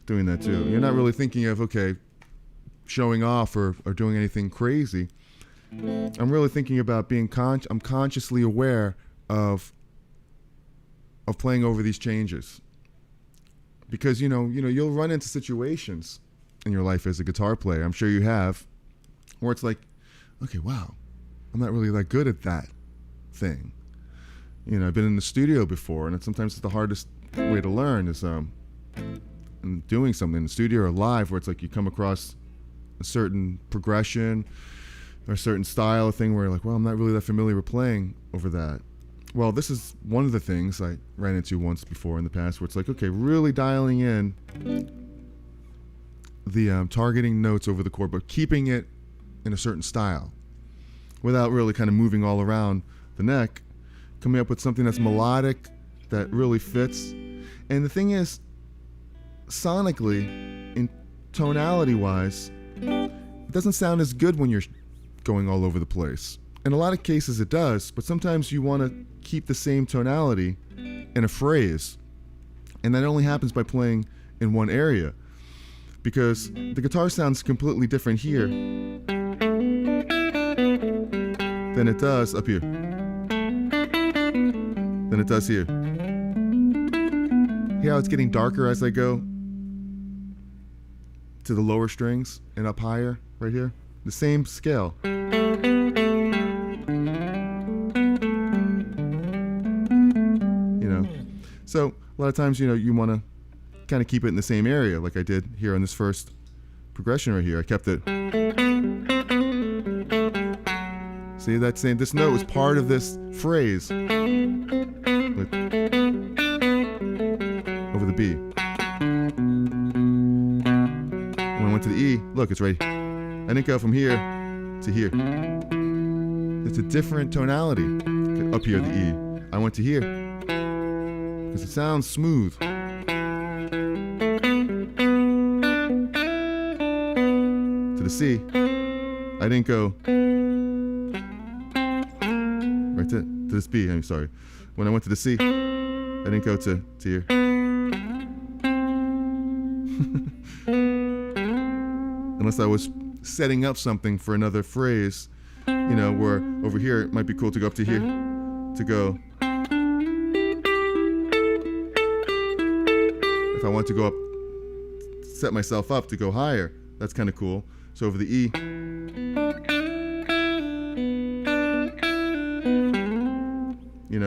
doing that too. You're not really thinking of, okay, showing off or doing anything crazy. I'm really thinking about being I'm consciously aware of playing over these changes. Because you'll run into situations in your life as a guitar player, I'm sure you have, where it's like, okay, wow, I'm not really that good at that thing. I've been in the studio before, and sometimes it's the hardest way to learn is doing something in the studio or live, where it's like you come across a certain progression or a certain style of thing where you're like, well, I'm not really that familiar with playing over that. Well, this is one of the things I ran into once before in the past, where it's like, okay, really dialing in the targeting notes over the chord, but keeping it in a certain style without really kind of moving all around the neck, coming up with something that's melodic, that really fits. And the thing is, sonically, in tonality wise, it doesn't sound as good when you're going all over the place. In a lot of cases it does, but sometimes you want to keep the same tonality in a phrase, and that only happens by playing in one area, because the guitar sounds completely different here than it does up here, than it does here. Hear how it's getting darker as I go to the lower strings and up higher right here? The same scale. So a lot of times, you want to kind of keep it in the same area, like I did here on this first progression right here. I kept it. See, that's saying this note was part of this phrase. Over the B. When I went to the E, look, it's right. I didn't go from here to here. It's a different tonality. Up here, the E. I went to here because it sounds smooth. To the C, I didn't go right to this B. I'm sorry. When I went to the C, I didn't go to here. Unless I was setting up something for another phrase, where over here it might be cool to go up to here, to go. If I want to go up, set myself up to go higher, that's kind of cool. So over the E,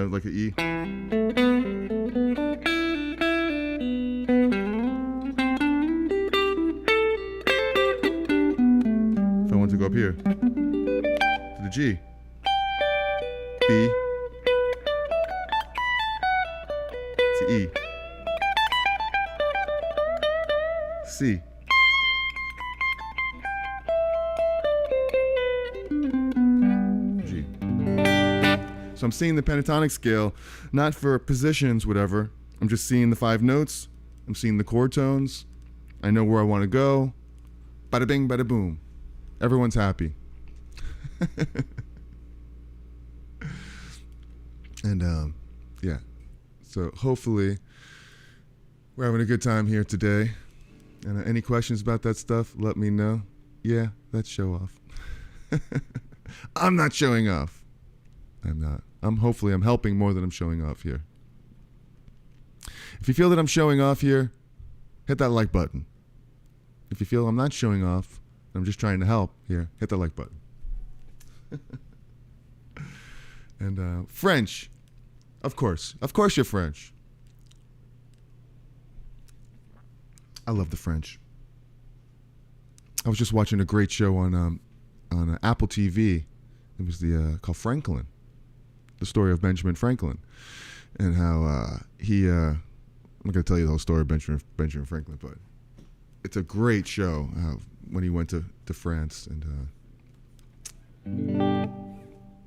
like an E. If I want to go up here to the G, B, to E, C, G. So I'm seeing the pentatonic scale, not for positions, whatever. I'm just seeing the 5 notes. I'm seeing the chord tones. I know where I want to go. Bada bing, bada boom. Everyone's happy. And yeah. So hopefully we're having a good time here today. And any questions about that stuff, let me know. Yeah, that's show off. I'm not showing off. I'm not. Hopefully I'm helping more than I'm showing off here. If you feel that I'm showing off here, hit that like button. If you feel I'm not showing off, I'm just trying to help here, hit the like button. And French. Of course you're French. I love the French. I was just watching a great show on Apple TV. It was called Franklin, the story of Benjamin Franklin, and how he. I'm not gonna tell you the whole story of Benjamin Franklin, but it's a great show. When he went to France and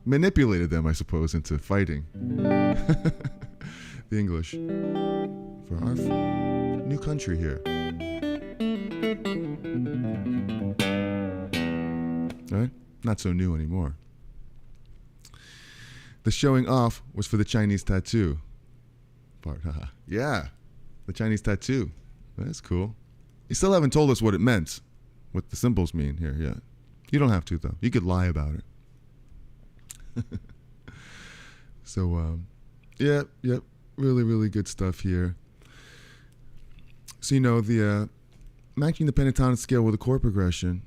manipulated them, I suppose, into fighting the English for our new country here. Right? Not so new anymore. The showing off was for the Chinese tattoo part. Yeah, the Chinese tattoo. That's cool. You still haven't told us what it meant, what the symbols mean here yet. You don't have to, though. You could lie about it. So, yep, really, really good stuff here. So, the matching the pentatonic scale with a chord progression,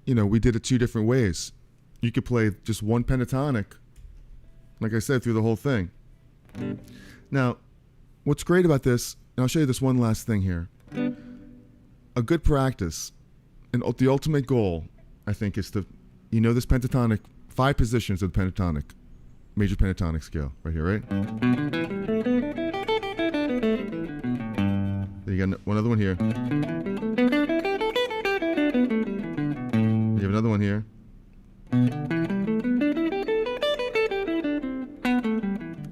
we did it two different ways. You could play just one pentatonic, like I said, through the whole thing. Now, what's great about this, and I'll show you this one last thing here. A good practice, and the ultimate goal, I think, is to, this pentatonic, 5 positions of the pentatonic, major pentatonic scale, right here, right? Then you got one other one here. You have another one here.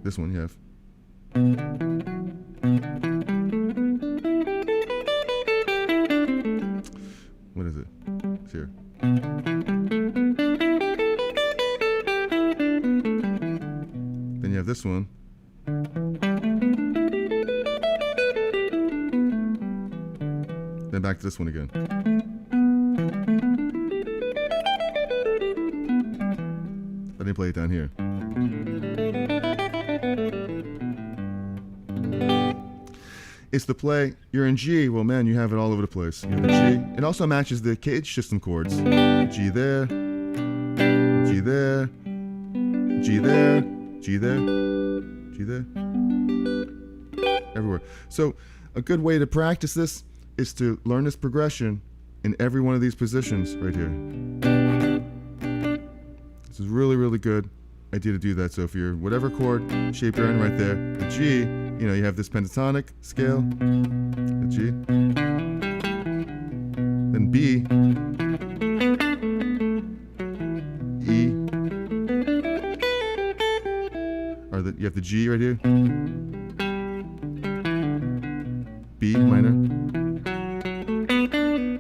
This one you have. What is it? It's here. Then you have this one. Then back to this one again. Let me play it down here. It's the play. You're in G. Well, man, you have it all over the place. You have the G. It also matches the cage system chords. G there, G there, G there, G there, G there. Everywhere. So a good way to practice this is to learn this progression in every one of these positions right here. This is really, really good idea to do that. So if you're whatever chord shape you're in right there, the G, you have this pentatonic scale, the G, then B, E, you have the G right here, B minor.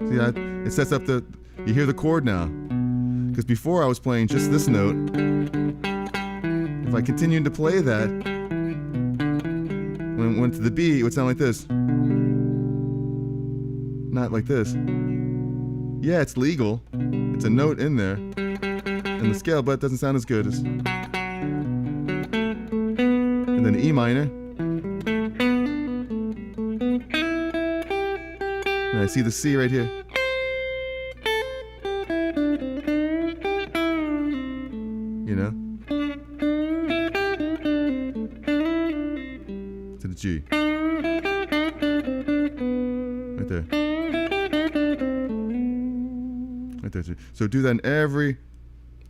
See that? It sets up you hear the chord now. Because before I was playing just this note. If I continued to play that, when it went to the B, it would sound like this. Not like this. Yeah, it's legal. It's a note in there. In the scale, but it doesn't sound as good as. And then E minor. And I see the C right here. To the G. Right there. Right there. So do that in every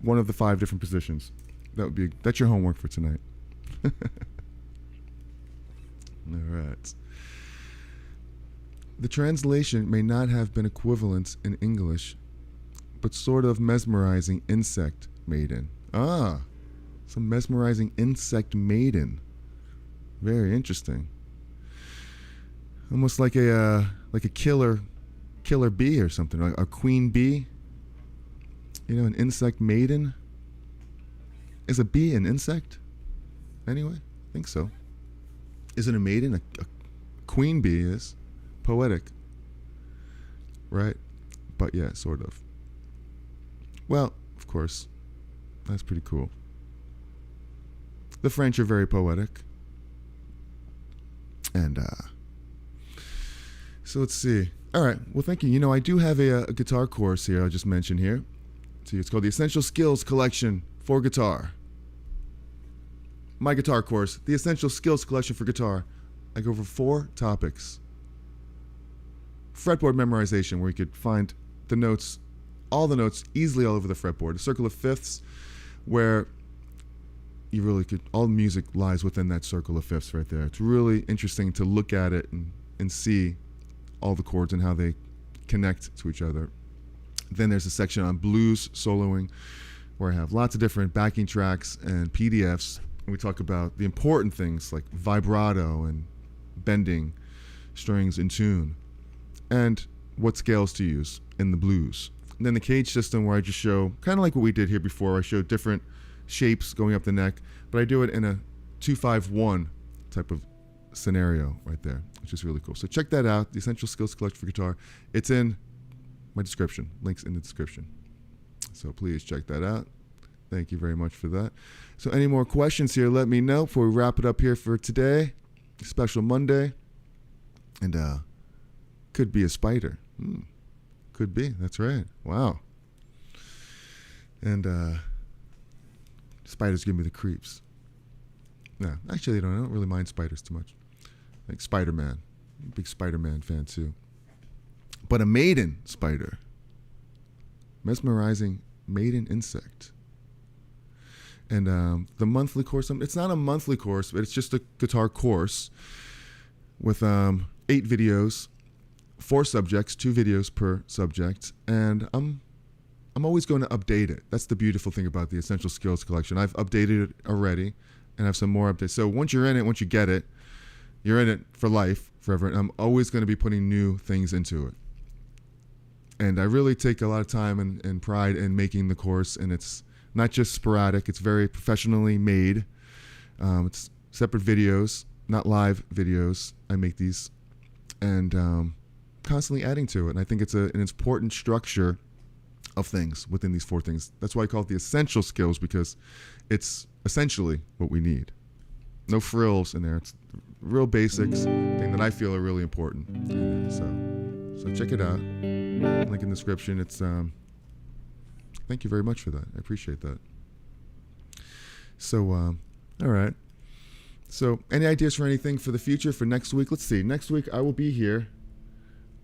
one of the 5 different positions. That's your homework for tonight. All right. The translation may not have been equivalent in English, but sort of mesmerizing insect maiden. Some mesmerizing insect maiden. Very interesting. Almost like a killer killer bee or something, like a queen bee. You know, an insect maiden. Is a bee an insect? Anyway, I think so. Isn't a maiden a queen bee is? Poetic. Right? But yeah, sort of. Well, of course. That's pretty cool. The French are very poetic. And so let's see. All right. Well, thank you. You know, I do have a guitar course here I'll just mention here. See, it's called the Essential Skills Collection for Guitar. My guitar course, the Essential Skills Collection for Guitar. I go over 4 topics. Fretboard memorization, where you could find the notes, all the notes easily all over the fretboard. A circle of fifths, where you really could, all the music lies within that circle of fifths right there. It's really interesting to look at it and see all the chords and how they connect to each other. Then there's a section on blues soloing, where I have lots of different backing tracks and PDFs. And we talk about the important things like vibrato and bending strings in tune, and what scales to use in the blues. And then the cage system, where I just show, kind of like what we did here before, I showed different shapes going up the neck, but I do it in a 2-5-1 type of scenario right there, which is really cool. So check that out, the Essential Skills Collection for Guitar. It's in my description, links in the description. So please check that out. Thank you very much for that. So any more questions here, let me know before we wrap it up here for today. Special Monday. And could be a spider. Could be, that's right. Wow. And spiders give me the creeps. No, actually I don't really mind spiders too much. Like Spider-Man. Big Spider-Man fan too. But a maiden spider. Mesmerizing maiden insect. And the monthly course, it's not a monthly course, but it's just a guitar course with 8 videos, 4 subjects, 2 videos per subject. And I'm always going to update it. That's the beautiful thing about the Essential Skills Collection. I've updated it already and have some more updates. So once you're in it, once you get it, you're in it for life, forever. And I'm always going to be putting new things into it. And I really take a lot of time and pride in making the course, and it's not just sporadic. It's very professionally made. It's separate videos, not live videos. I make these and constantly adding to it. And I think it's an important structure of things within these 4 things. That's why I call it the essential skills, because it's essentially what we need. No frills in there. It's real basics, thing that I feel are really important. So check it out. Link in the description. It's thank you very much for that. I appreciate that. So all right. So any ideas for anything for the future for next week? Let's see. Next week I will be here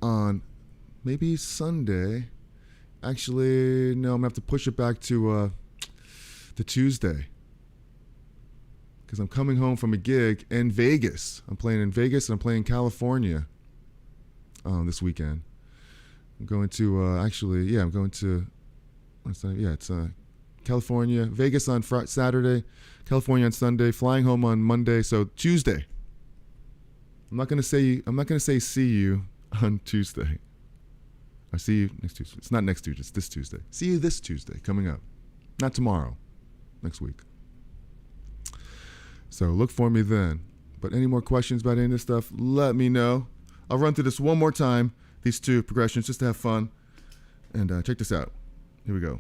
on maybe Sunday. Actually, no, I'm gonna have to push it back to Tuesday, because I'm coming home from a gig in Vegas. I'm playing in Vegas and I'm playing in California this weekend. I'm going to I'm going to it's California, Vegas on Saturday, California on Sunday, flying home on Monday. So Tuesday. I'm not gonna say see you on Tuesday. I see you next Tuesday. It's not next Tuesday, it's this Tuesday. See you this Tuesday coming up. Not tomorrow, next week. So look for me then. But any more questions about any of this stuff, let me know. I'll run through this one more time, these 2 progressions, just to have fun. And check this out. Here we go.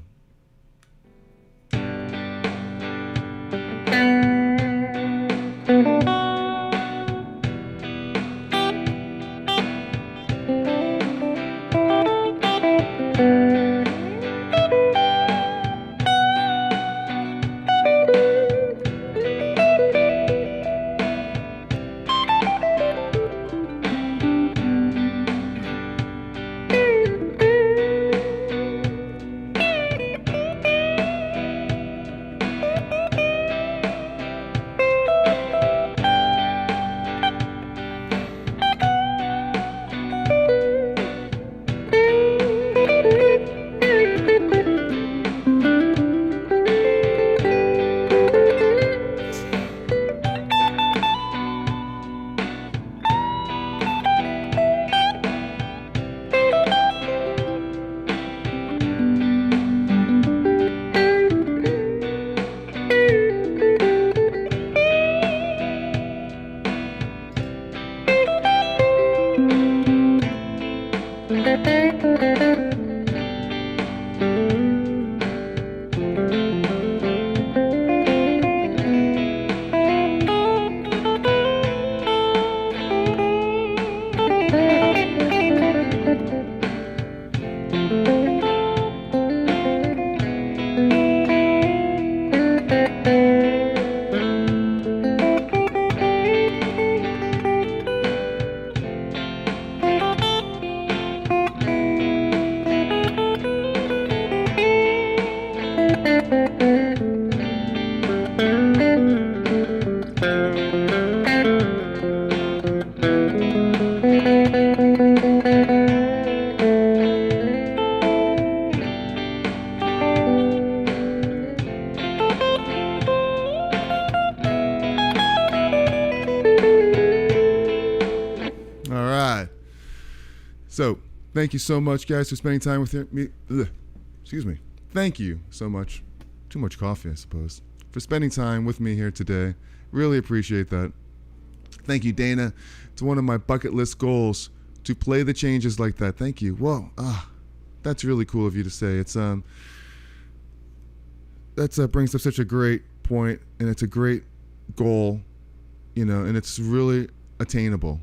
All right. So, thank you so much, guys, for spending time with me. Excuse me. Thank you so much. Too much coffee, I suppose. For spending time with me here today. Really appreciate that. Thank you, Dana. It's one of my bucket list goals to play the changes like that. Thank you. Whoa. That's really cool of you to say. It's that brings up such a great point, and it's a great goal, and it's really obtainable,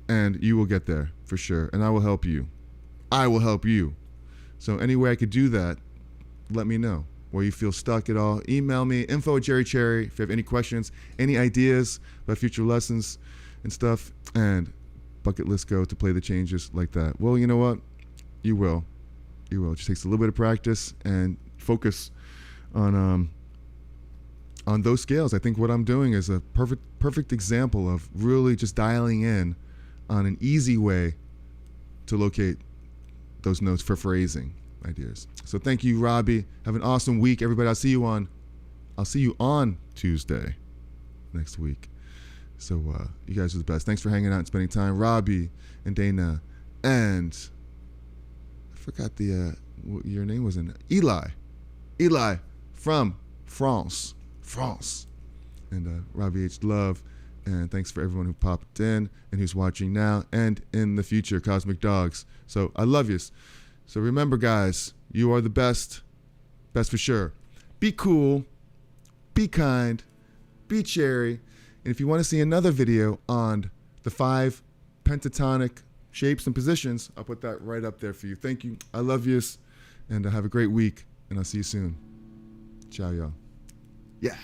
and you will get there for sure. And I will help you. So any way I could do that, let me know. Where you feel stuck at all, email me, info@cherry. If you have any questions, any ideas about future lessons and stuff, and bucket list go to play the changes like that. Well, you know what? You will. It just takes a little bit of practice and focus on those scales. I think what I'm doing is a perfect example of really just dialing in on an easy way to locate those notes for phrasing ideas. So thank you, Robbie. Have an awesome week, everybody. I'll see you on Tuesday next week. So you guys are the best. Thanks for hanging out and spending time, Robbie and Dana, and I forgot what your name was in Eli from France, and Robbie H. Love. And thanks for everyone who popped in and who's watching now and in the future, Cosmic Dogs. So I love you. So remember, guys, you are the best for sure. Be cool, be kind, be cherry. And if you want to see another video on the 5 pentatonic shapes and positions, I'll put that right up there for you. Thank you. I love you. And have a great week. And I'll see you soon. Ciao, y'all. Yeah.